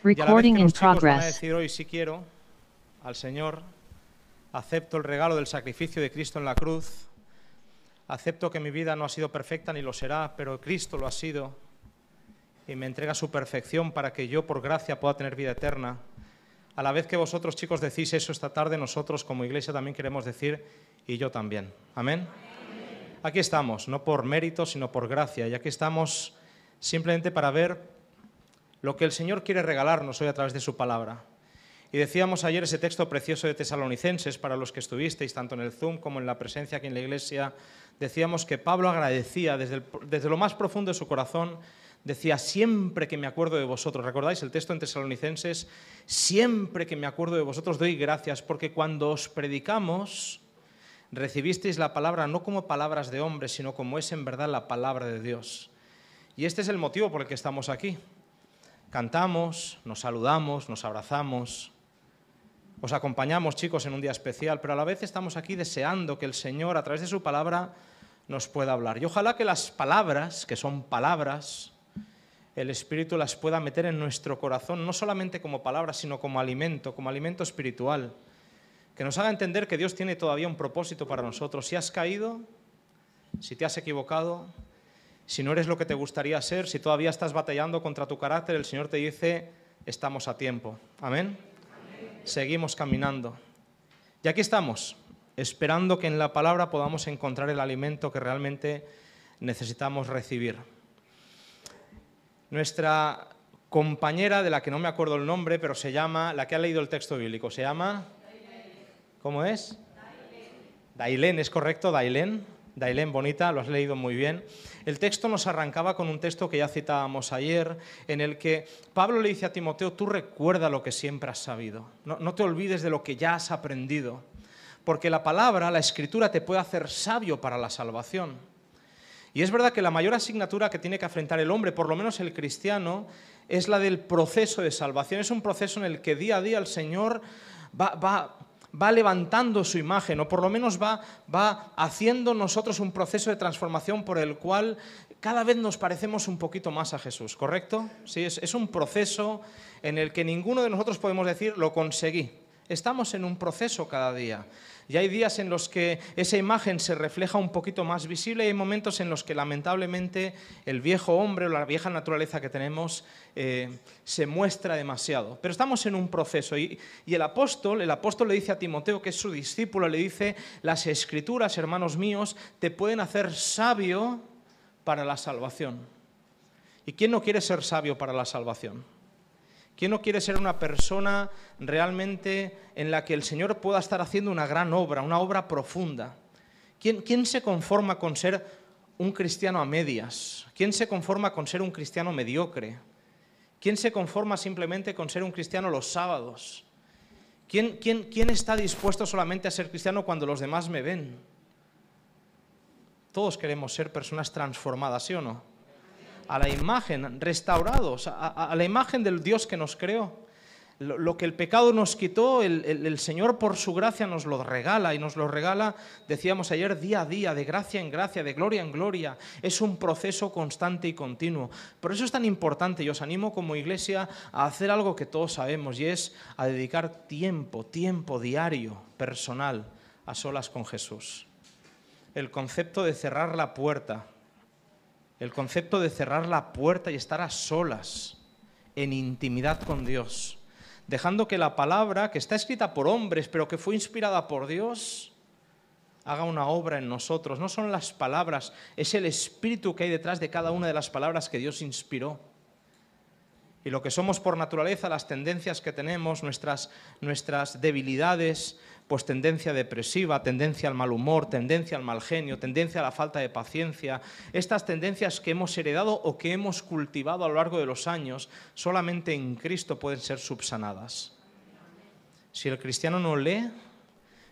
Y a la vez que Recording in los chicos van a progress. decir hoy sí quiero al Señor, acepto el regalo del sacrificio de Cristo en la cruz, acepto que mi vida no ha sido perfecta ni lo será, pero Cristo lo ha sido y me entrega su perfección para que yo por gracia pueda tener vida eterna. A la vez que vosotros, chicos, decís eso esta tarde, nosotros como iglesia también queremos decir, y yo también. ¿Amén? Aquí estamos, no por mérito, sino por gracia, y aquí estamos simplemente para ver lo que el Señor quiere regalarnos hoy a través de su palabra. Y decíamos ayer ese texto precioso de Tesalonicenses, para los que estuvisteis tanto en el Zoom como en la presencia aquí en la iglesia, decíamos que Pablo agradecía desde lo más profundo de su corazón, decía, siempre que me acuerdo de vosotros, ¿recordáis el texto en Tesalonicenses? Siempre que me acuerdo de vosotros doy gracias, porque cuando os predicamos, recibisteis la palabra no como palabras de hombres, sino como es en verdad la palabra de Dios. Y este es el motivo por el que estamos aquí. Cantamos, nos saludamos, nos abrazamos, os acompañamos, chicos, en un día especial, pero a la vez estamos aquí deseando que el Señor, a través de su palabra, nos pueda hablar. Y ojalá que las palabras, que son palabras, el Espíritu las pueda meter en nuestro corazón, no solamente como palabras, sino como alimento espiritual, que nos haga entender que Dios tiene todavía un propósito para nosotros. Si has caído, si te has equivocado, si no eres lo que te gustaría ser, si todavía estás batallando contra tu carácter, el Señor te dice, estamos a tiempo. ¿Amén? Seguimos caminando. Y aquí estamos, esperando que en la palabra podamos encontrar el alimento que realmente necesitamos recibir. Nuestra compañera, de la que no me acuerdo el nombre, pero se llama, la que ha leído el texto bíblico, se llama... ¿Cómo es? Dailén, ¿es correcto? Dailén, bonita, lo has leído muy bien. El texto nos arrancaba con un texto que ya citábamos ayer, en el que Pablo le dice a Timoteo, tú recuerda lo que siempre has sabido, no te olvides de lo que ya has aprendido, porque la palabra, la escritura, te puede hacer sabio para la salvación. Y es verdad que la mayor asignatura que tiene que afrontar el hombre, por lo menos el cristiano, es la del proceso de salvación. Es un proceso en el que día a día el Señor va levantando su imagen, o por lo menos va haciendo nosotros un proceso de transformación por el cual cada vez nos parecemos un poquito más a Jesús, ¿correcto? Sí, es un proceso en el que ninguno de nosotros podemos decir, lo conseguí. Estamos en un proceso cada día. Y hay días en los que esa imagen se refleja un poquito más visible y hay momentos en los que lamentablemente el viejo hombre o la vieja naturaleza que tenemos se muestra demasiado. Pero estamos en un proceso y el apóstol le dice a Timoteo, que es su discípulo, le dice, las escrituras, hermanos míos, te pueden hacer sabio para la salvación. ¿Y quién no quiere ser sabio para la salvación? ¿Quién no quiere ser una persona realmente en la que el Señor pueda estar haciendo una gran obra, una obra profunda? ¿Quién se conforma con ser un cristiano a medias? ¿Quién se conforma con ser un cristiano mediocre? ¿Quién se conforma simplemente con ser un cristiano los sábados? ¿Quién está dispuesto solamente a ser cristiano cuando los demás me ven? Todos queremos ser personas transformadas, ¿sí o no? A la imagen, restaurados, a la imagen del Dios que nos creó. Lo que el pecado nos quitó, el Señor por su gracia nos lo regala, y nos lo regala, decíamos ayer, día a día, de gracia en gracia, de gloria en gloria. Es un proceso constante y continuo. Por eso es tan importante, y os animo como iglesia a hacer algo que todos sabemos, y es a dedicar tiempo diario, personal, a solas con Jesús. El concepto de cerrar la puerta, y estar a solas, en intimidad con Dios, dejando que la palabra, que está escrita por hombres, pero que fue inspirada por Dios, haga una obra en nosotros. No son las palabras, es el espíritu que hay detrás de cada una de las palabras que Dios inspiró. Y lo que somos por naturaleza, las tendencias que tenemos, nuestras debilidades, pues tendencia depresiva, tendencia al mal humor, tendencia al mal genio, tendencia a la falta de paciencia. Estas tendencias que hemos heredado o que hemos cultivado a lo largo de los años, solamente en Cristo pueden ser subsanadas. Si el cristiano no lee,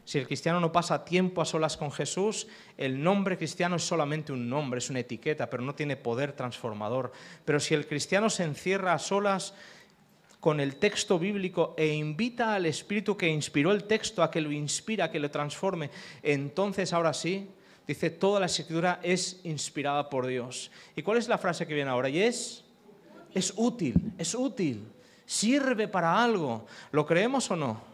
si el cristiano no pasa tiempo a solas con Jesús, el nombre cristiano es solamente un nombre, es una etiqueta, pero no tiene poder transformador. Pero si el cristiano se encierra a solas con el texto bíblico e invita al Espíritu que inspiró el texto a que lo inspire, a que lo transforme, entonces ahora sí, dice, toda la Escritura es inspirada por Dios. ¿Y cuál es la frase que viene ahora? Y es útil, es útil. sirve para algo. ¿Lo creemos o no?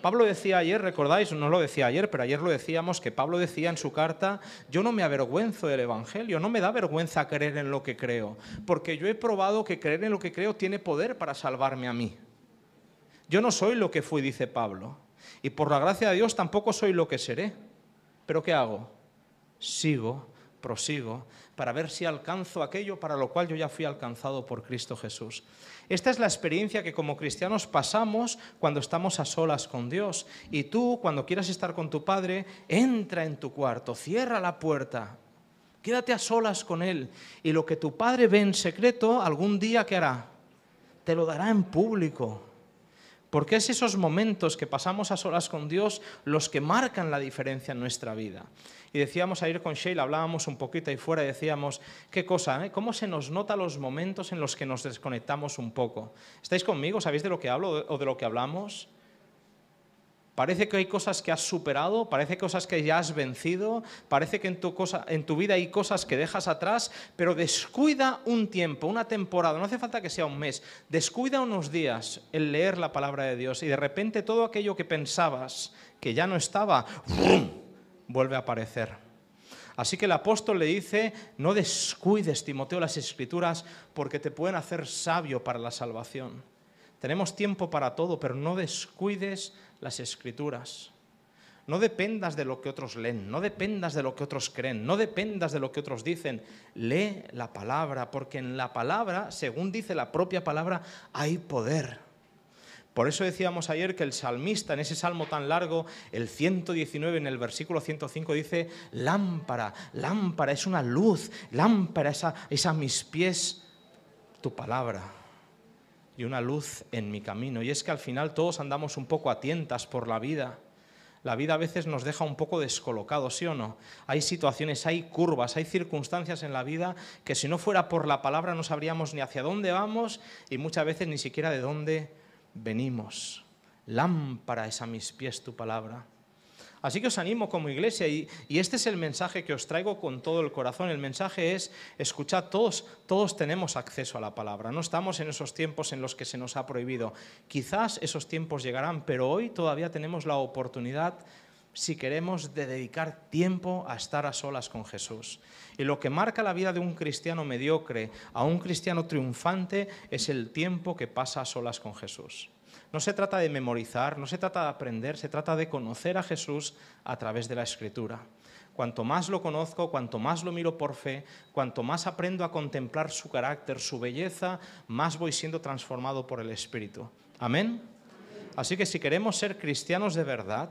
Pablo decía ayer, recordáis, no lo decía ayer, pero ayer lo decíamos, que Pablo decía en su carta: yo no me avergüenzo del Evangelio, no me da vergüenza creer en lo que creo, porque yo he probado que creer en lo que creo tiene poder para salvarme a mí. Yo no soy lo que fui, dice Pablo, y por la gracia de Dios tampoco soy lo que seré. ¿Pero qué hago? Prosigo, para ver si alcanzo aquello para lo cual yo ya fui alcanzado por Cristo Jesús. Esta es la experiencia que como cristianos pasamos cuando estamos a solas con Dios. Y tú, cuando quieras estar con tu Padre, entra en tu cuarto, cierra la puerta, quédate a solas con Él. Y lo que tu Padre ve en secreto, algún día, ¿qué hará? Te lo dará en público. Porque es esos momentos que pasamos a solas con Dios los que marcan la diferencia en nuestra vida. Y decíamos ayer con Sheila, hablábamos un poquito ahí fuera y decíamos, qué cosa, ¿Cómo se nos nota los momentos en los que nos desconectamos un poco? ¿Estáis conmigo? ¿Sabéis de lo que hablo o de lo que hablamos? Parece que hay cosas que has superado, parece cosas que ya has vencido, parece que en tu vida hay cosas que dejas atrás, pero descuida un tiempo, una temporada, no hace falta que sea un mes, descuida unos días el leer la palabra de Dios y de repente todo aquello que pensabas que ya no estaba, ¡brum!, vuelve a aparecer. Así que el apóstol le dice: no descuides, Timoteo, las Escrituras, porque te pueden hacer sabio para la salvación. Tenemos tiempo para todo, pero no descuides las Escrituras. No dependas de lo que otros leen, no dependas de lo que otros creen, no dependas de lo que otros dicen. Lee la palabra, porque en la palabra, según dice la propia palabra, hay poder. Por eso decíamos ayer que el salmista, en ese salmo tan largo, el 119, en el versículo 105, dice: lámpara, lámpara, es una luz, lámpara es a mis pies tu palabra y una luz en mi camino. Y es que al final todos andamos un poco a tientas por la vida. La vida a veces nos deja un poco descolocados, ¿sí o no? Hay situaciones, hay curvas, hay circunstancias en la vida que si no fuera por la palabra no sabríamos ni hacia dónde vamos y muchas veces ni siquiera de dónde venimos. Lámpara es a mis pies tu palabra. Así que os animo como iglesia y este es el mensaje que os traigo con todo el corazón. El mensaje es: escuchad, todos tenemos acceso a la palabra. No estamos en esos tiempos en los que se nos ha prohibido. Quizás esos tiempos llegarán, pero hoy todavía tenemos la oportunidad, si queremos, de dedicar tiempo a estar a solas con Jesús. Y lo que marca la vida de un cristiano mediocre a un cristiano triunfante es el tiempo que pasa a solas con Jesús. No se trata de memorizar, no se trata de aprender, se trata de conocer a Jesús a través de la Escritura. Cuanto más lo conozco, cuanto más lo miro por fe, cuanto más aprendo a contemplar su carácter, su belleza, más voy siendo transformado por el Espíritu. ¿Amén? Así que si queremos ser cristianos de verdad,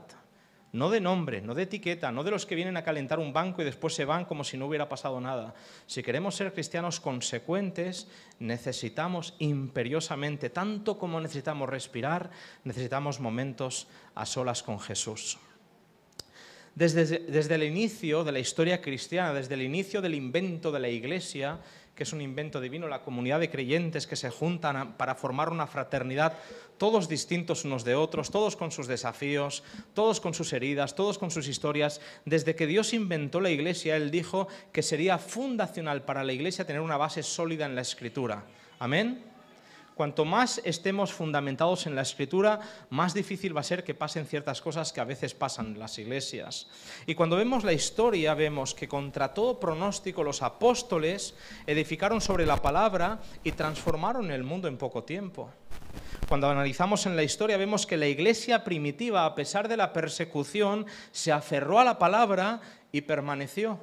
no de nombre, no de etiqueta, no de los que vienen a calentar un banco y después se van como si no hubiera pasado nada. Si queremos ser cristianos consecuentes, necesitamos imperiosamente, tanto como necesitamos respirar, necesitamos momentos a solas con Jesús. Desde el inicio de la historia cristiana, desde el inicio del invento de la Iglesia, que es un invento divino, la comunidad de creyentes que se juntan para formar una fraternidad, todos distintos unos de otros, todos con sus desafíos, todos con sus heridas, todos con sus historias. Desde que Dios inventó la Iglesia, Él dijo que sería fundacional para la Iglesia tener una base sólida en la Escritura. ¿Amén? Cuanto más estemos fundamentados en la Escritura, más difícil va a ser que pasen ciertas cosas que a veces pasan en las iglesias. Y cuando vemos la historia, vemos que contra todo pronóstico los apóstoles edificaron sobre la palabra y transformaron el mundo en poco tiempo. Cuando analizamos en la historia, vemos que la iglesia primitiva, a pesar de la persecución, se aferró a la palabra y permaneció.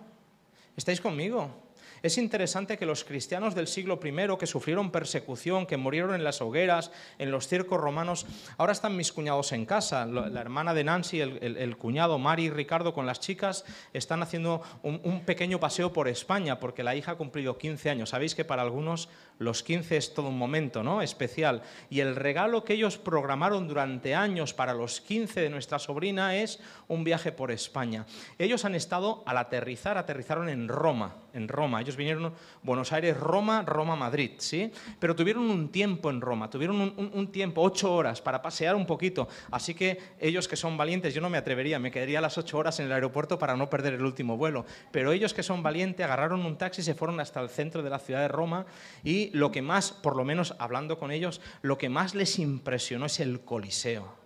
¿Estáis conmigo? Es interesante que los cristianos del siglo I, que sufrieron persecución, que murieron en las hogueras, en los circos romanos, ahora están mis cuñados en casa. La hermana de Nancy, el cuñado Mari y Ricardo con las chicas están haciendo un pequeño paseo por España porque la hija ha cumplido 15 años. Sabéis que para algunos los 15 es todo un momento, ¿no?, especial. Y el regalo que ellos programaron durante años para los 15 de nuestra sobrina es un viaje por España. Ellos han estado, al aterrizaron en Roma. Ellos Ellos vinieron Buenos Aires, Roma, Roma, Madrid, ¿sí? Pero tuvieron un tiempo en Roma, tuvieron un tiempo, 8 horas, para pasear un poquito. Así que ellos que son valientes, yo no me atrevería, me quedaría las 8 horas en el aeropuerto para no perder el último vuelo. Pero ellos que son valientes agarraron un taxi y se fueron hasta el centro de la ciudad de Roma, y lo que más, por lo menos hablando con ellos, lo que más les impresionó es el Coliseo.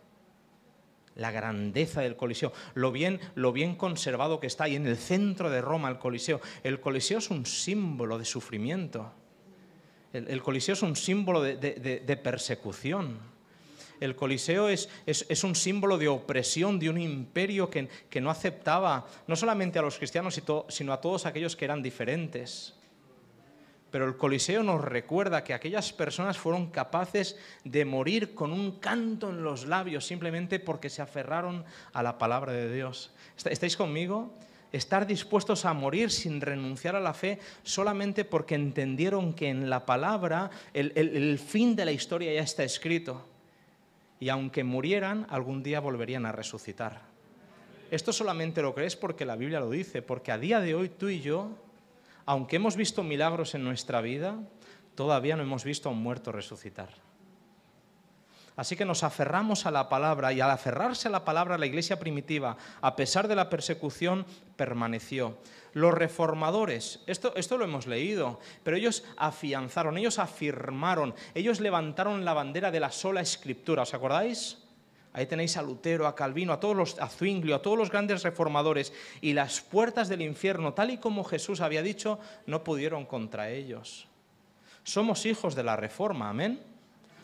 La grandeza del Coliseo, lo bien conservado que está ahí en el centro de Roma, el Coliseo. El Coliseo es un símbolo de sufrimiento. El Coliseo es un símbolo de persecución. El Coliseo es un símbolo de opresión de un imperio que no aceptaba no solamente a los cristianos, sino a todos aquellos que eran diferentes. Pero el Coliseo nos recuerda que aquellas personas fueron capaces de morir con un canto en los labios simplemente porque se aferraron a la palabra de Dios. ¿Estáis conmigo? Estar dispuestos a morir sin renunciar a la fe solamente porque entendieron que en la palabra el fin de la historia ya está escrito. Y aunque murieran, algún día volverían a resucitar. Esto solamente lo crees porque la Biblia lo dice, porque a día de hoy tú y yo, aunque hemos visto milagros en nuestra vida, todavía no hemos visto a un muerto resucitar. Así que nos aferramos a la palabra, y al aferrarse a la palabra, la iglesia primitiva, a pesar de la persecución, permaneció. Los reformadores, esto lo hemos leído, pero ellos afianzaron, ellos afirmaron, ellos levantaron la bandera de la sola escritura, ¿os acordáis? Ahí tenéis a Lutero, a Calvino, a Zwinglio, a todos los grandes reformadores, y las puertas del infierno, tal y como Jesús había dicho, no pudieron contra ellos. Somos hijos de la Reforma, amén.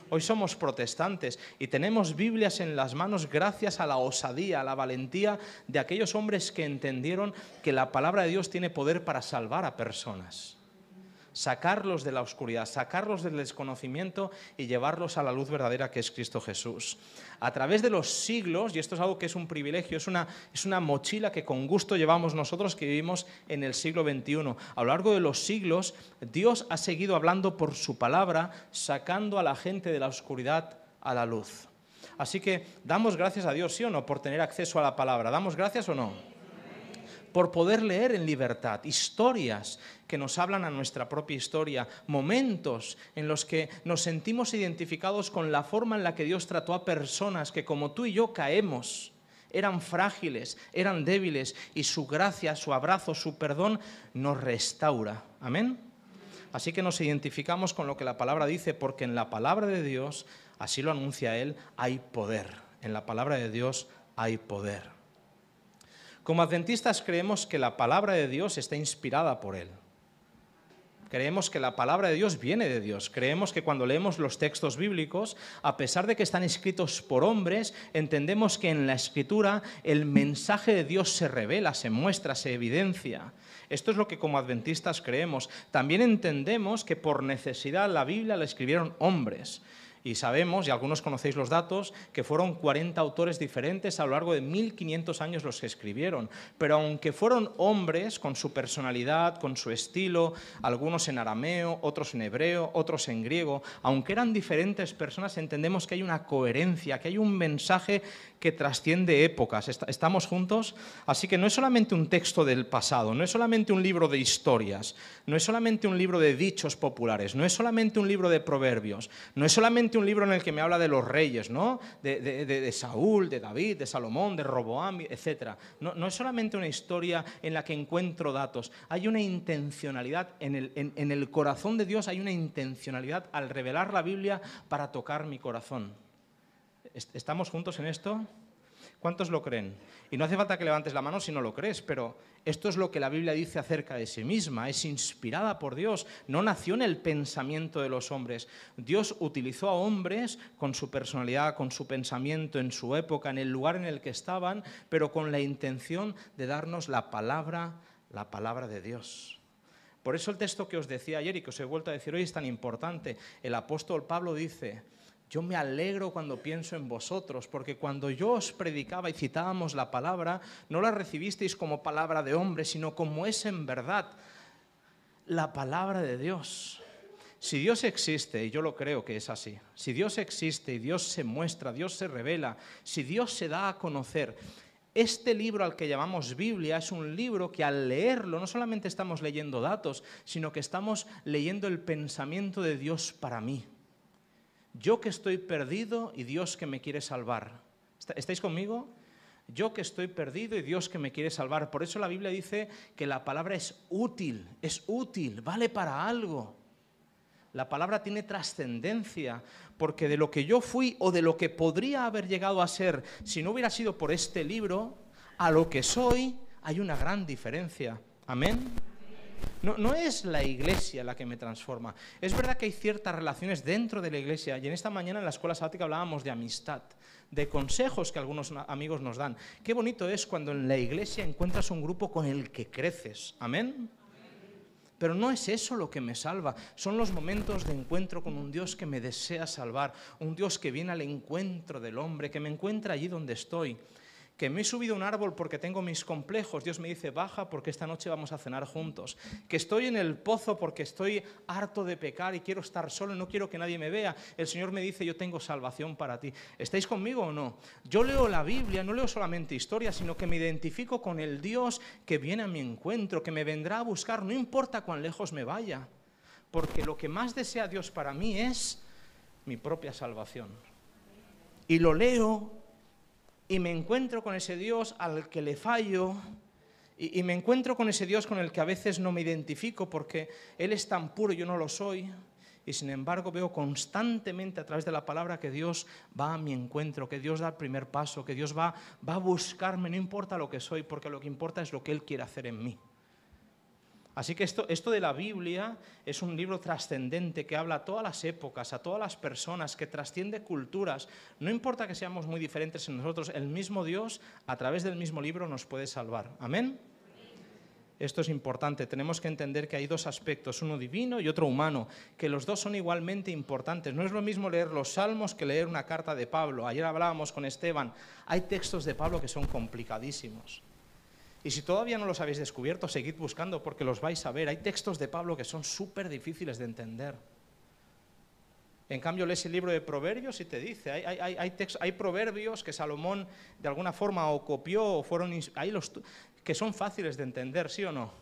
Hoy somos protestantes y tenemos Biblias en las manos gracias a la osadía, a la valentía de aquellos hombres que entendieron que la palabra de Dios tiene poder para salvar a personas. Sacarlos de la oscuridad, sacarlos del desconocimiento y llevarlos a la luz verdadera que es Cristo Jesús. A través de los siglos, y esto es algo que es un privilegio, es una mochila que con gusto llevamos nosotros que vivimos en el siglo XXI. A lo largo de los siglos, Dios ha seguido hablando por su palabra, sacando a la gente de la oscuridad a la luz. Así que damos gracias a Dios, ¿sí o no?, por tener acceso a la palabra. ¿Damos gracias o no? Por poder leer en libertad historias que nos hablan a nuestra propia historia, momentos en los que nos sentimos identificados con la forma en la que Dios trató a personas que como tú y yo caemos, eran frágiles, eran débiles, y su gracia, su abrazo, su perdón nos restaura. ¿Amén? Así que nos identificamos con lo que la palabra dice, porque en la palabra de Dios, así lo anuncia Él, hay poder. En la palabra de Dios hay poder. Como adventistas creemos que la palabra de Dios está inspirada por Él. Creemos que la palabra de Dios viene de Dios. Creemos que cuando leemos los textos bíblicos, a pesar de que están escritos por hombres, entendemos que en la Escritura el mensaje de Dios se revela, se muestra, se evidencia. Esto es lo que como adventistas creemos. También entendemos que por necesidad la Biblia la escribieron hombres. Y sabemos, y algunos conocéis los datos, que fueron 40 autores diferentes a lo largo de 1500 años los que escribieron. Pero aunque fueron hombres con su personalidad, con su estilo, algunos en arameo, otros en hebreo, otros en griego, aunque eran diferentes personas, entendemos que hay una coherencia, que hay un mensaje que trasciende épocas. ¿Estamos juntos? Así que no es solamente un texto del pasado, no es solamente un libro de historias, no es solamente un libro de dichos populares, no es solamente un libro de proverbios, no es solamente un libro en el que me habla de los reyes, ¿no? de Saúl, de David, de Salomón, de Roboam, etc. No es solamente una historia en la que encuentro datos, hay una intencionalidad, en el corazón de Dios hay una intencionalidad al revelar la Biblia para tocar mi corazón. ¿Estamos juntos en esto? ¿Cuántos lo creen? Y no hace falta que levantes la mano si no lo crees, pero esto es lo que la Biblia dice acerca de sí misma. Es inspirada por Dios, no nació en el pensamiento de los hombres. Dios utilizó a hombres con su personalidad, con su pensamiento, en su época, en el lugar en el que estaban, pero con la intención de darnos la palabra de Dios. Por eso el texto que os decía ayer y que os he vuelto a decir hoy es tan importante. El apóstol Pablo dice: yo me alegro cuando pienso en vosotros, porque cuando yo os predicaba y citábamos la palabra, no la recibisteis como palabra de hombre, sino como es en verdad la palabra de Dios. Si Dios existe, y yo lo creo que es así, si Dios existe y Dios se muestra, Dios se revela, si Dios se da a conocer, Este libro al que llamamos Biblia es un libro que al leerlo no solamente estamos leyendo datos, sino que estamos leyendo el pensamiento de Dios para mí. Yo que estoy perdido y Dios que me quiere salvar. ¿Estáis conmigo? Yo que estoy perdido y Dios que me quiere salvar. Por eso la Biblia dice que la palabra es útil, vale para algo. La palabra tiene trascendencia, porque de lo que yo fui o de lo que podría haber llegado a ser si no hubiera sido por este libro, a lo que soy hay una gran diferencia. ¿Amén? No es la iglesia la que me transforma. Es verdad que hay ciertas relaciones dentro de la iglesia, y en esta mañana en la escuela sabática hablábamos de amistad, de consejos que algunos amigos nos dan. Qué bonito es cuando en la iglesia encuentras un grupo con el que creces. ¿Amén? Pero no es eso lo que me salva, son los momentos de encuentro con un Dios que me desea salvar, un Dios que viene al encuentro del hombre, que me encuentra allí donde estoy. Que me he subido a un árbol porque tengo mis complejos, Dios me dice, baja porque esta noche vamos a cenar juntos. Que estoy en el pozo porque estoy harto de pecar y quiero estar solo y no quiero que nadie me vea. El Señor me dice, yo tengo salvación para ti. ¿Estáis conmigo o no? Yo leo la Biblia, no leo solamente historias, sino que me identifico con el Dios que viene a mi encuentro, que me vendrá a buscar, no importa cuán lejos me vaya. Porque lo que más desea Dios para mí es mi propia salvación. Y lo leo y me encuentro con ese Dios al que le fallo, y me encuentro con ese Dios con el que a veces no me identifico porque Él es tan puro y yo no lo soy, y sin embargo veo constantemente a través de la palabra que Dios va a mi encuentro, que Dios da el primer paso, que Dios va a buscarme, no importa lo que soy, porque lo que importa es lo que Él quiere hacer en mí. Así que esto de la Biblia es un libro trascendente que habla a todas las épocas, a todas las personas, que trasciende culturas. No importa que seamos muy diferentes en nosotros, el mismo Dios a través del mismo libro nos puede salvar. ¿Amén? Esto es importante, tenemos que entender que hay dos aspectos, uno divino y otro humano, que los dos son igualmente importantes. No es lo mismo leer los Salmos que leer una carta de Pablo. Ayer hablábamos con Esteban, hay textos de Pablo que son complicadísimos. Y si todavía no los habéis descubierto, seguid buscando porque los vais a ver. Hay textos de Pablo que son súper difíciles de entender. En cambio, lees el libro de Proverbios y te dice, hay proverbios que Salomón de alguna forma o copió o fueron... que son fáciles de entender, ¿sí o no?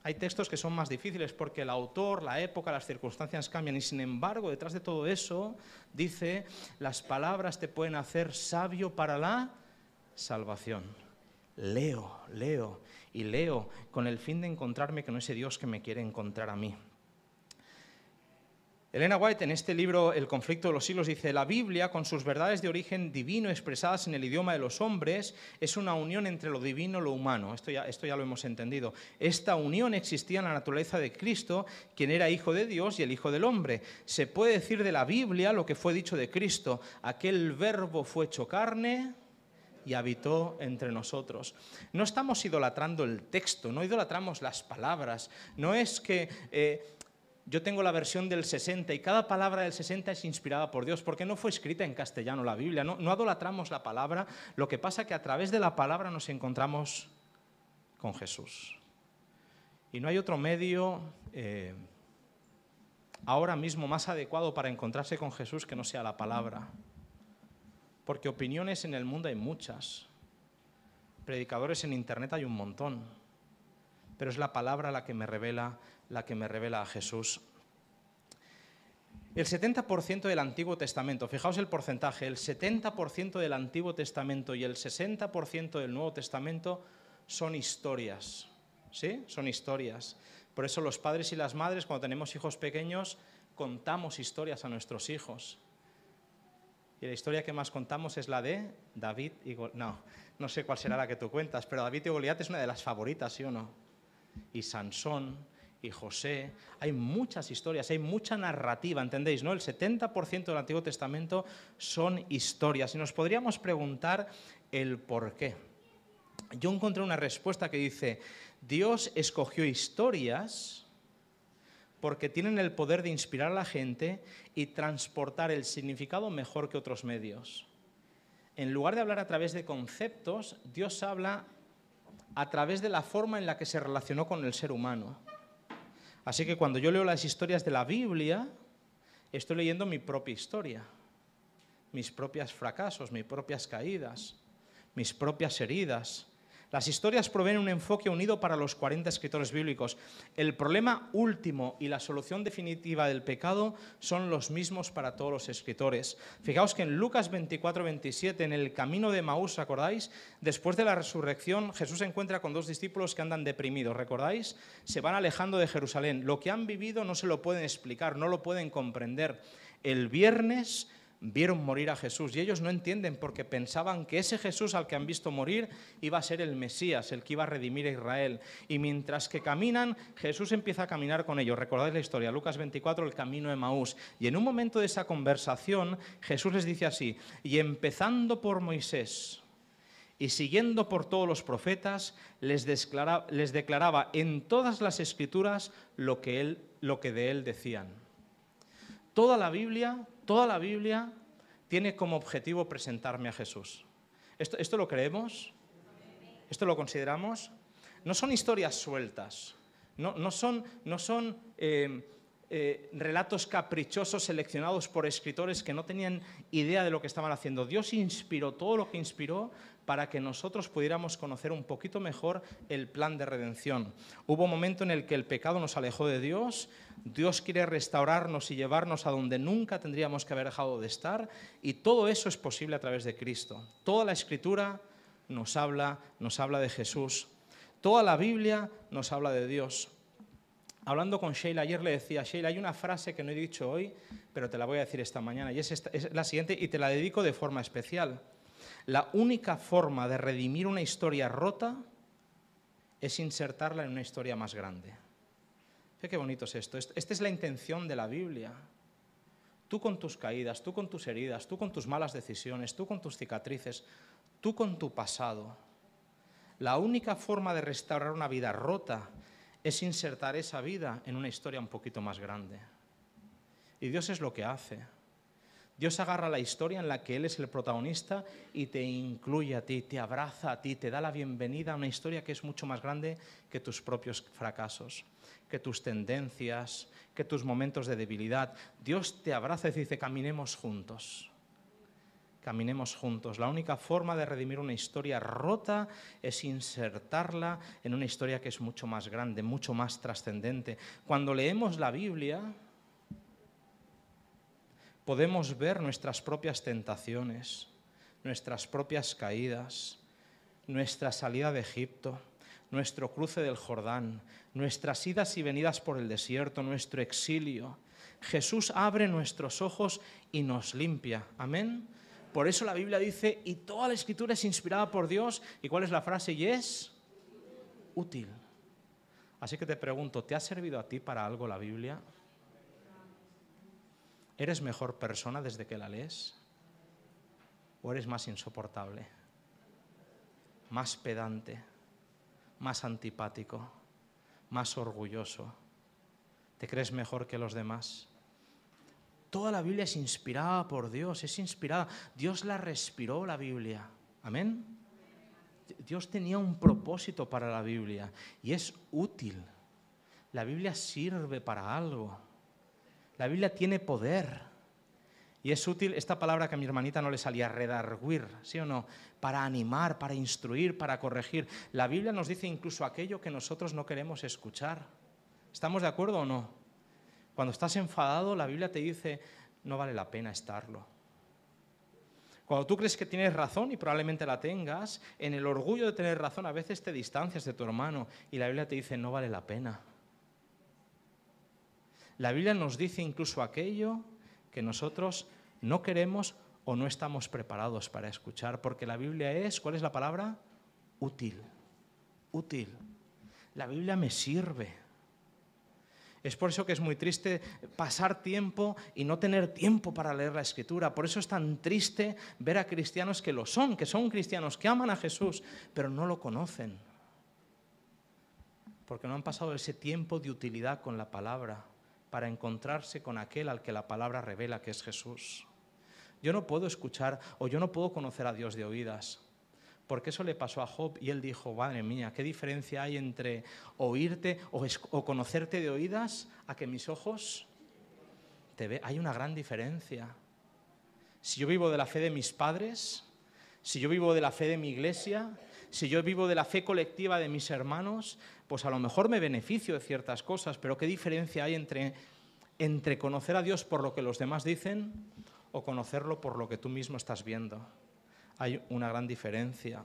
Hay textos que son más difíciles porque el autor, la época, las circunstancias cambian y sin embargo, detrás de todo eso, dice, las palabras te pueden hacer sabio para la salvación. Leo y leo con el fin de encontrarme con ese Dios que me quiere encontrar a mí. Elena White en este libro El conflicto de los siglos dice, la Biblia con sus verdades de origen divino expresadas en el idioma de los hombres es una unión entre lo divino y lo humano. Esto ya lo hemos entendido. Esta unión existía en la naturaleza de Cristo, quien era hijo de Dios y el hijo del hombre. Se puede decir de la Biblia lo que fue dicho de Cristo, aquel verbo fue hecho carne y habitó entre nosotros. No estamos idolatrando el texto, no idolatramos las palabras. No es que yo tengo la versión del 60 y cada palabra del 60 es inspirada por Dios, porque no fue escrita en castellano la Biblia. No idolatramos la palabra. Lo que pasa es que a través de la palabra nos encontramos con Jesús. Y no hay otro medio ahora mismo más adecuado para encontrarse con Jesús que no sea la palabra. Porque opiniones en el mundo hay muchas, predicadores en internet hay un montón, pero es la palabra la que me revela a Jesús. El 70% del Antiguo Testamento, fijaos el porcentaje, el 70% del Antiguo Testamento y el 60% del Nuevo Testamento son historias, ¿sí? Son historias. Por eso los padres y las madres, cuando tenemos hijos pequeños, contamos historias a nuestros hijos. Y la historia que más contamos es la de David y Goliat. No sé cuál será la que tú cuentas, pero David y Goliat es una de las favoritas, ¿sí o no? Y Sansón, y José. Hay muchas historias, hay mucha narrativa, ¿entendéis? ¿No? El 70% del Antiguo Testamento son historias. Y nos podríamos preguntar el por qué. Yo encontré una respuesta que dice, Dios escogió historias porque tienen el poder de inspirar a la gente y transportar el significado mejor que otros medios. En lugar de hablar a través de conceptos, Dios habla a través de la forma en la que se relacionó con el ser humano. Así que cuando yo leo las historias de la Biblia, estoy leyendo mi propia historia, mis propios fracasos, mis propias caídas. mis propias heridas. Las historias proveen un enfoque unido para los 40 escritores bíblicos. El problema último y la solución definitiva del pecado son los mismos para todos los escritores. Fijaos que en Lucas 24-27, en el camino de Emaús, ¿recordáis? Después de la resurrección, Jesús se encuentra con dos discípulos que andan deprimidos, ¿recordáis? Se van alejando de Jerusalén. Lo que han vivido no se lo pueden explicar, no lo pueden comprender. El viernes vieron morir a Jesús y ellos no entienden porque pensaban que ese Jesús al que han visto morir iba a ser el Mesías, el que iba a redimir a Israel. Y mientras que caminan, Jesús empieza a caminar con ellos. Recordáis la historia, Lucas 24, el camino de Emaús. Y en un momento de esa conversación, Jesús les dice así: y empezando por Moisés y siguiendo por todos los profetas, les declaraba en todas las escrituras lo que de él decían. Toda la Biblia tiene como objetivo presentarme a Jesús. ¿Esto lo creemos? ¿Esto lo consideramos? No son historias sueltas, no son relatos caprichosos seleccionados por escritores que no tenían idea de lo que estaban haciendo. Dios inspiró todo lo que inspiró para que nosotros pudiéramos conocer un poquito mejor el plan de redención. Hubo un momento en el que el pecado nos alejó de Dios. Dios quiere restaurarnos y llevarnos a donde nunca tendríamos que haber dejado de estar, y todo eso es posible a través de Cristo. Toda la Escritura nos habla de Jesús. Toda la Biblia nos habla de Dios. Hablando con Sheila ayer le decía: Sheila, hay una frase que no he dicho hoy, pero te la voy a decir esta mañana, y es la siguiente, y te la dedico de forma especial. La única forma de redimir una historia rota es insertarla en una historia más grande. Qué bonito es esto. Esta es la intención de la Biblia. Tú con tus caídas, tú con tus heridas, tú con tus malas decisiones, tú con tus cicatrices, tú con tu pasado. La única forma de restaurar una vida rota es insertar esa vida en una historia un poquito más grande. Y Dios es lo que hace. Dios agarra la historia en la que Él es el protagonista y te incluye a ti, te abraza a ti, te da la bienvenida a una historia que es mucho más grande que tus propios fracasos, que tus tendencias, que tus momentos de debilidad. Dios te abraza y te dice: caminemos juntos. Caminemos juntos. La única forma de redimir una historia rota es insertarla en una historia que es mucho más grande, mucho más trascendente. Cuando leemos la Biblia, podemos ver nuestras propias tentaciones, nuestras propias caídas, nuestra salida de Egipto, nuestro cruce del Jordán, nuestras idas y venidas por el desierto, nuestro exilio. Jesús abre nuestros ojos y nos limpia. Amén. Por eso la Biblia dice: y toda la Escritura es inspirada por Dios. ¿Y cuál es la frase? Y es útil. Así que te pregunto, ¿te ha servido a ti para algo la Biblia? ¿Eres mejor persona desde que la lees? ¿O eres más insoportable, más pedante, más antipático, más orgulloso? ¿Te crees mejor que los demás? Toda la Biblia es inspirada por Dios, es inspirada. Dios la respiró, la Biblia. ¿Amén? Dios tenía un propósito para la Biblia y es útil. La Biblia sirve para algo. La Biblia tiene poder y es útil. Esta palabra que a mi hermanita no le salía, redarguir, ¿sí o no? Para animar, para instruir, para corregir. La Biblia nos dice incluso aquello que nosotros no queremos escuchar. ¿Estamos de acuerdo o no? Cuando estás enfadado, la Biblia te dice: no vale la pena estarlo. Cuando tú crees que tienes razón, y probablemente la tengas, en el orgullo de tener razón a veces te distancias de tu hermano, y la Biblia te dice: no vale la pena. La Biblia nos dice incluso aquello que nosotros no queremos o no estamos preparados para escuchar, porque la Biblia es, ¿cuál es la palabra? Útil. Útil. La Biblia me sirve. Es por eso que es muy triste pasar tiempo y no tener tiempo para leer la Escritura. Por eso es tan triste ver a cristianos que son cristianos, que aman a Jesús, pero no lo conocen. Porque no han pasado ese tiempo de utilidad con la palabra, para encontrarse con aquel al que la palabra revela, que es Jesús. Yo no puedo escuchar o yo no puedo conocer a Dios de oídas, porque eso le pasó a Job y él dijo: madre mía, ¿qué diferencia hay entre oírte o conocerte de oídas a que mis ojos te vean? Hay una gran diferencia. Si yo vivo de la fe de mis padres, si yo vivo de la fe de mi iglesia, si yo vivo de la fe colectiva de mis hermanos, pues a lo mejor me beneficio de ciertas cosas, pero ¿qué diferencia hay entre conocer a Dios por lo que los demás dicen o conocerlo por lo que tú mismo estás viendo? Hay una gran diferencia.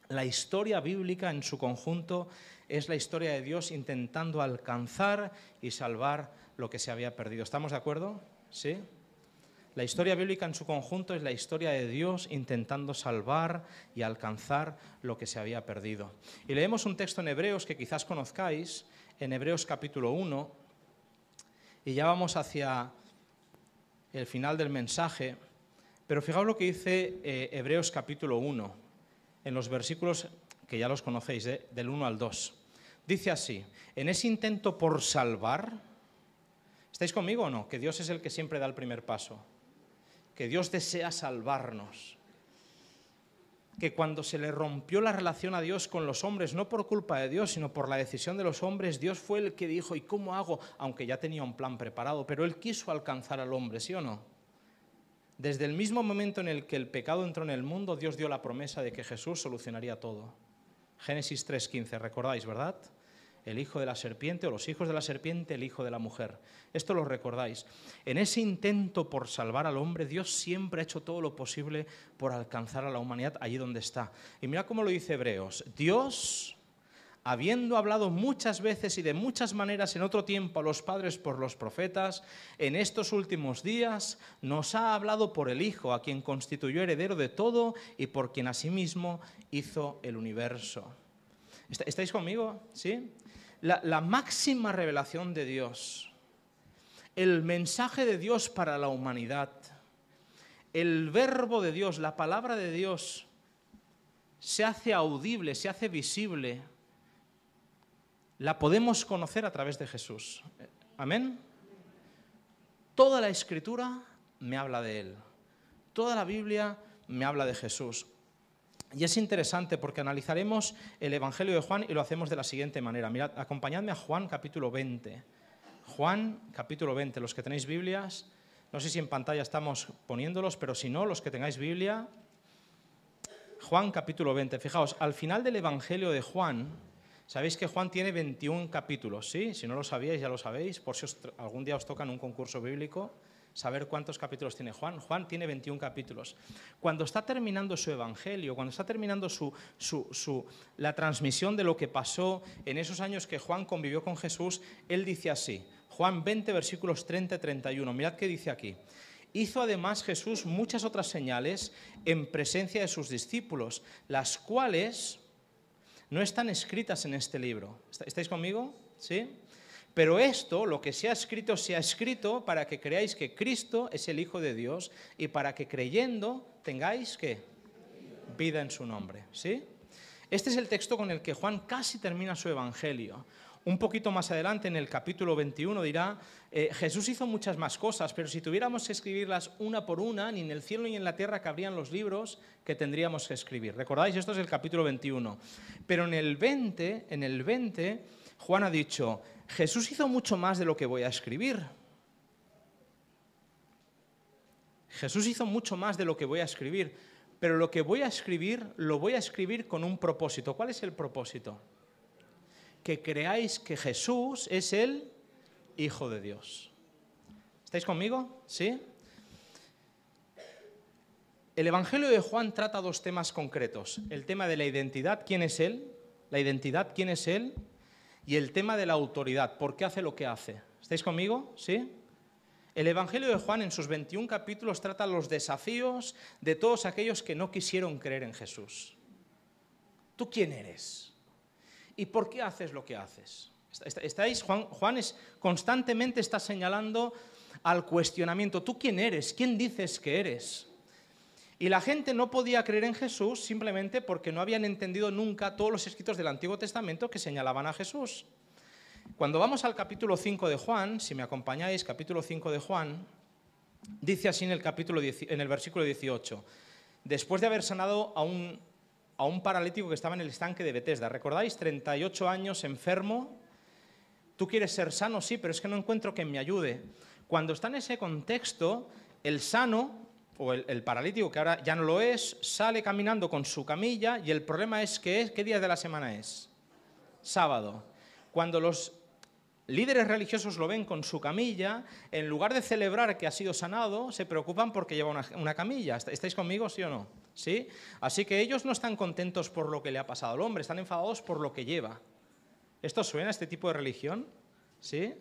La historia bíblica en su conjunto es la historia de Dios intentando alcanzar y salvar lo que se había perdido. ¿Estamos de acuerdo? ¿Sí? La historia bíblica en su conjunto es la historia de Dios intentando salvar y alcanzar lo que se había perdido. Y leemos un texto en Hebreos que quizás conozcáis, en Hebreos capítulo 1, y ya vamos hacia el final del mensaje, pero fijaos lo que dice Hebreos capítulo 1, en los versículos que ya los conocéis, del 1 al 2. Dice así: en ese intento por salvar, ¿estáis conmigo o no? Que Dios es el que siempre da el primer paso, que Dios desea salvarnos, que cuando se le rompió la relación a Dios con los hombres, no por culpa de Dios, sino por la decisión de los hombres, Dios fue el que dijo, ¿y cómo hago? Aunque ya tenía un plan preparado, pero Él quiso alcanzar al hombre, ¿sí o no? Desde el mismo momento en el que el pecado entró en el mundo, Dios dio la promesa de que Jesús solucionaría todo. Génesis 3:15, ¿recordáis, verdad? El hijo de la serpiente, o los hijos de la serpiente, el hijo de la mujer. Esto lo recordáis. En ese intento por salvar al hombre, Dios siempre ha hecho todo lo posible por alcanzar a la humanidad allí donde está. Y mira cómo lo dice Hebreos. Dios, habiendo hablado muchas veces y de muchas maneras en otro tiempo a los padres por los profetas, en estos últimos días nos ha hablado por el Hijo, a quien constituyó heredero de todo y por quien asimismo hizo el universo. ¿Estáis conmigo? ¿Sí? La máxima revelación de Dios, el mensaje de Dios para la humanidad, el verbo de Dios, la palabra de Dios, se hace audible, se hace visible. La podemos conocer a través de Jesús. ¿Amén? Toda la Escritura me habla de Él. Toda la Biblia me habla de Jesús. Y es interesante porque analizaremos el Evangelio de Juan y lo hacemos de la siguiente manera. Mirad, acompañadme a Juan capítulo 20. Juan capítulo 20. Los que tenéis Biblias, no sé si en pantalla estamos poniéndolos, pero si no, los que tengáis Biblia, Juan capítulo 20. Fijaos, al final del Evangelio de Juan, sabéis que Juan tiene 21 capítulos, ¿sí? Si no lo sabíais, ya lo sabéis, por si algún día os toca en un concurso bíblico saber cuántos capítulos tiene Juan. Juan tiene 21 capítulos. Cuando está terminando su evangelio, cuando está terminando la transmisión de lo que pasó en esos años que Juan convivió con Jesús, él dice así, Juan 20, versículos 30 y 31. Mirad qué dice aquí. Hizo además Jesús muchas otras señales en presencia de sus discípulos, las cuales no están escritas en este libro. ¿Estáis conmigo? ¿Sí? Pero esto, lo que se ha escrito para que creáis que Cristo es el Hijo de Dios y para que creyendo tengáis, ¿qué? Vida en su nombre, ¿sí? Este es el texto con el que Juan casi termina su evangelio. Un poquito más adelante, en el capítulo 21, dirá, Jesús hizo muchas más cosas, pero si tuviéramos que escribirlas una por una, ni en el cielo ni en la tierra cabrían los libros que tendríamos que escribir. ¿Recordáis? Esto es el capítulo 21. Pero en el 20, Juan ha dicho, Jesús hizo mucho más de lo que voy a escribir. Jesús hizo mucho más de lo que voy a escribir, pero lo que voy a escribir, lo voy a escribir con un propósito. ¿Cuál es el propósito? Que creáis que Jesús es el Hijo de Dios. ¿Estáis conmigo? ¿Sí? El Evangelio de Juan trata dos temas concretos. El tema de la identidad, ¿quién es Él? La identidad, ¿quién es Él? Y el tema de la autoridad, ¿por qué hace lo que hace? ¿Estáis conmigo? ¿Sí? El Evangelio de Juan en sus 21 capítulos trata los desafíos de todos aquellos que no quisieron creer en Jesús. ¿Tú quién eres? ¿Y por qué haces lo que haces? ¿Estáis? Juan constantemente está señalando al cuestionamiento. ¿Tú quién eres? ¿Quién dices que eres? Y la gente no podía creer en Jesús simplemente porque no habían entendido nunca todos los escritos del Antiguo Testamento que señalaban a Jesús. Cuando vamos al capítulo 5 de Juan, si me acompañáis, capítulo 5 de Juan, dice así en el versículo 18, después de haber sanado a un paralítico que estaba en el estanque de Betesda, ¿recordáis? 38 años enfermo, ¿tú quieres ser sano? Sí, pero es que no encuentro quien me ayude. Cuando está en ese contexto, el sano o el paralítico, que ahora ya no lo es, sale caminando con su camilla y el problema es que ¿qué día de la semana es? Sábado. Cuando los líderes religiosos lo ven con su camilla, en lugar de celebrar que ha sido sanado, se preocupan porque lleva una camilla. ¿Estáis conmigo, sí o no? ¿Sí? Así que ellos no están contentos por lo que le ha pasado al hombre, están enfadados por lo que lleva. ¿Esto suena a este tipo de religión? ¿Sí?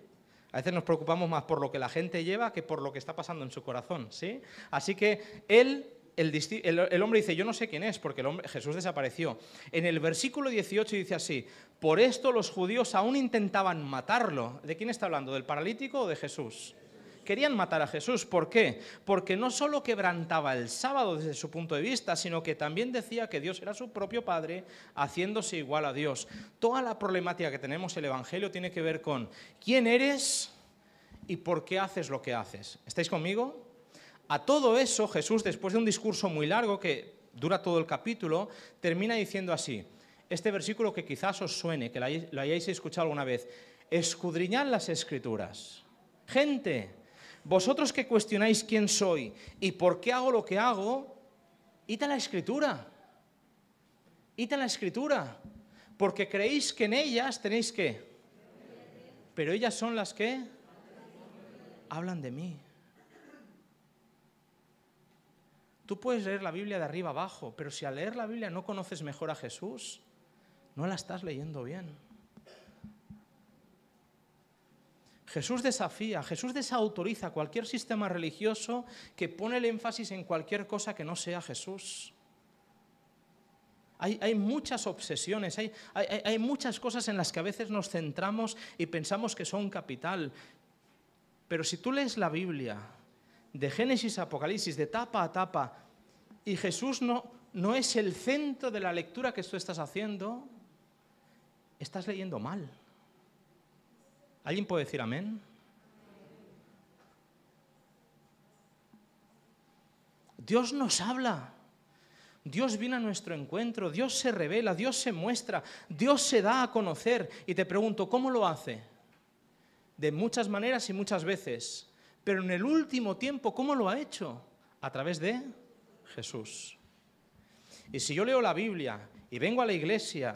A veces nos preocupamos más por lo que la gente lleva que por lo que está pasando en su corazón, ¿sí? Así que el hombre dice, yo no sé quién es, porque Jesús desapareció. En el versículo 18 dice así, por esto los judíos aún intentaban matarlo. ¿De quién está hablando? ¿Del paralítico o de Jesús? Querían matar a Jesús. ¿Por qué? Porque no solo quebrantaba el sábado desde su punto de vista, sino que también decía que Dios era su propio Padre, haciéndose igual a Dios. Toda la problemática que tenemos en el Evangelio tiene que ver con quién eres y por qué haces lo que haces. ¿Estáis conmigo? A todo eso, Jesús, después de un discurso muy largo que dura todo el capítulo, termina diciendo así, este versículo que quizás os suene, que lo hayáis escuchado alguna vez, escudriñad las Escrituras. Gente, vosotros que cuestionáis quién soy y por qué hago lo que hago, id a la Escritura. Id a la Escritura. Porque creéis que en ellas tenéis ¿qué? Pero ellas son las que hablan de mí. Tú puedes leer la Biblia de arriba abajo, pero si al leer la Biblia no conoces mejor a Jesús, no la estás leyendo bien. Jesús desafía, Jesús desautoriza cualquier sistema religioso que pone el énfasis en cualquier cosa que no sea Jesús. Hay muchas obsesiones, hay muchas cosas en las que a veces nos centramos y pensamos que son capital. Pero si tú lees la Biblia, de Génesis a Apocalipsis, de tapa a tapa, y Jesús no es el centro de la lectura que tú estás haciendo, estás leyendo mal. ¿Alguien puede decir amén? Dios nos habla, Dios viene a nuestro encuentro, Dios se revela, Dios se muestra, Dios se da a conocer. Y te pregunto, ¿cómo lo hace? De muchas maneras y muchas veces. Pero en el último tiempo, ¿cómo lo ha hecho? A través de Jesús. Y si yo leo la Biblia y vengo a la iglesia,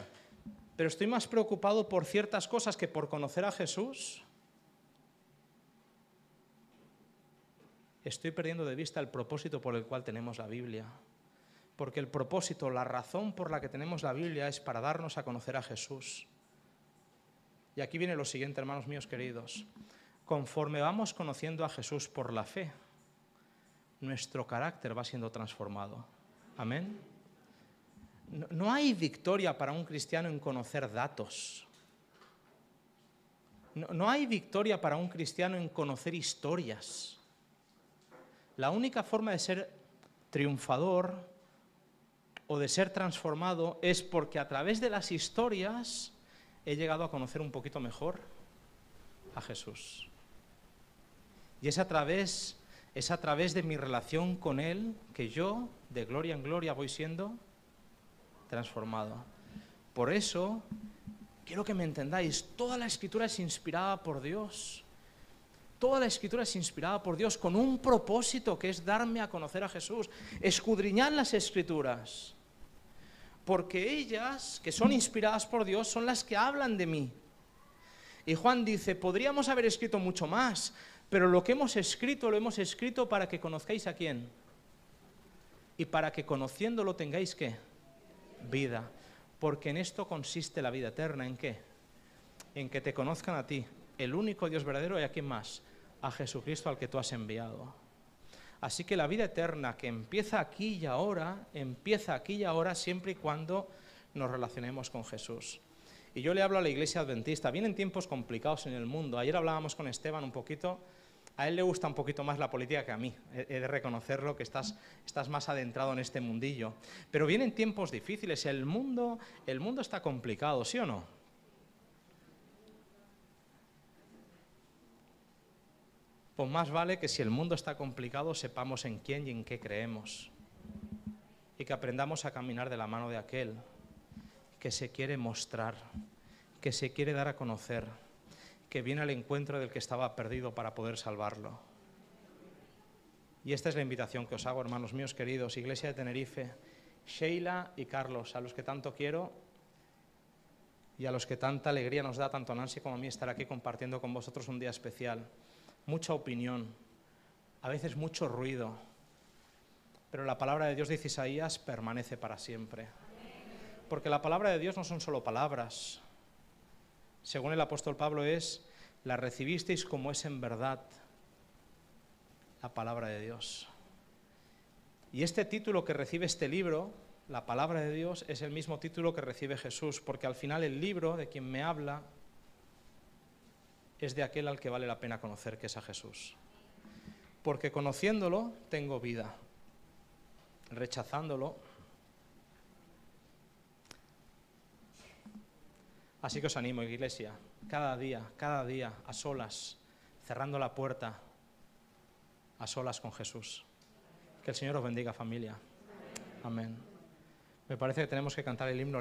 pero estoy más preocupado por ciertas cosas que por conocer a Jesús, estoy perdiendo de vista el propósito por el cual tenemos la Biblia. Porque el propósito, la razón por la que tenemos la Biblia es para darnos a conocer a Jesús. Y aquí viene lo siguiente, hermanos míos queridos. Conforme vamos conociendo a Jesús por la fe, nuestro carácter va siendo transformado. Amén. No hay victoria para un cristiano en conocer datos. No hay victoria para un cristiano en conocer historias. La única forma de ser triunfador o de ser transformado es porque a través de las historias he llegado a conocer un poquito mejor a Jesús. Y es a través de mi relación con Él que yo, de gloria en gloria, voy siendo transformado. Por eso, quiero que me entendáis, toda la Escritura es inspirada por Dios. Toda la Escritura es inspirada por Dios con un propósito que es darme a conocer a Jesús. Escudriñad las Escrituras, porque ellas, que son inspiradas por Dios, son las que hablan de mí. Y Juan dice, podríamos haber escrito mucho más, pero lo que hemos escrito, lo hemos escrito para que conozcáis a quién. Y para que conociéndolo tengáis ¿qué? Vida. Porque en esto consiste la vida eterna. ¿En qué? En que te conozcan a ti, el único Dios verdadero, y a quién más, a Jesucristo al que tú has enviado. Así que la vida eterna que empieza aquí y ahora siempre y cuando nos relacionemos con Jesús. Y yo le hablo a la iglesia adventista, vienen tiempos complicados en el mundo. Ayer hablábamos con Esteban un poquito, a él le gusta un poquito más la política que a mí, he de reconocerlo, que estás más adentrado en este mundillo. Pero vienen tiempos difíciles, el mundo está complicado, ¿sí o no? Pues más vale que si el mundo está complicado sepamos en quién y en qué creemos. Y que aprendamos a caminar de la mano de aquel que se quiere mostrar, que se quiere dar a conocer, que viene al encuentro del que estaba perdido para poder salvarlo. Y esta es la invitación que os hago, hermanos míos queridos, Iglesia de Tenerife, Sheila y Carlos, a los que tanto quiero y a los que tanta alegría nos da, tanto a Nancy como a mí, estar aquí compartiendo con vosotros un día especial. Mucha opinión, a veces mucho ruido, pero la palabra de Dios, dice Isaías, permanece para siempre. Porque la palabra de Dios no son solo palabras. Según el apóstol Pablo la recibisteis como es en verdad la palabra de Dios. Y este título que recibe este libro, la palabra de Dios, es el mismo título que recibe Jesús, porque al final el libro de quien me habla es de aquel al que vale la pena conocer, que es a Jesús. Porque conociéndolo tengo vida, rechazándolo. Así que os animo, Iglesia, cada día, a solas, cerrando la puerta, a solas con Jesús. Que el Señor os bendiga, familia. Amén. Me parece que tenemos que cantar el himno.